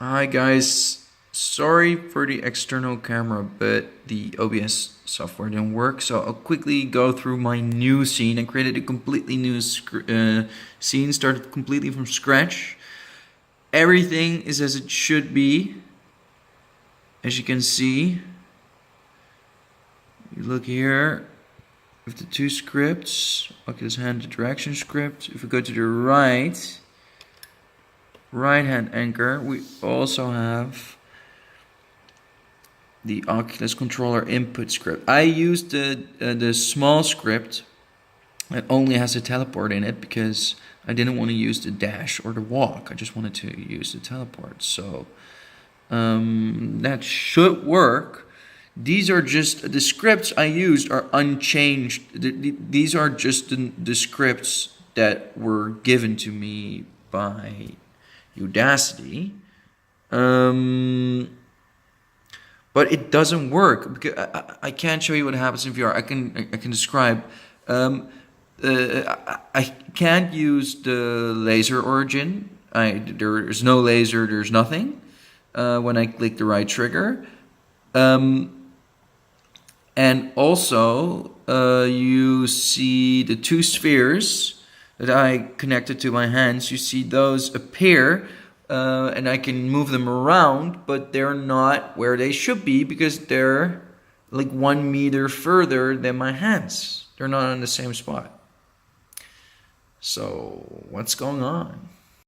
Hi guys, sorry for the external camera, but the OBS software didn't work, so I'll quickly go through my new scene. I created a completely new scene, started completely from scratch. Everything is as it should be. As you can see, you look here with the two scripts. Okay, this hand the direction script. If we go to the right hand anchor, we also have the Oculus controller input script. I used the small script that only has a teleport in it because I didn't want to use the dash or the walk. I just wanted to use the teleport. So that should work. These are just the scripts I used are unchanged. These are just the scripts that were given to me by Udacity. But it doesn't work because I can't show you what happens in VR. I can describe. I can't use the laser origin. There's no laser. There's nothing when I click the right trigger. And also you see the two spheres that I connected to my hands. You see those appear. And I can move them around, but they're not where they should be because they're like 1 meter further than my hands. They're not on the same spot. So what's going on?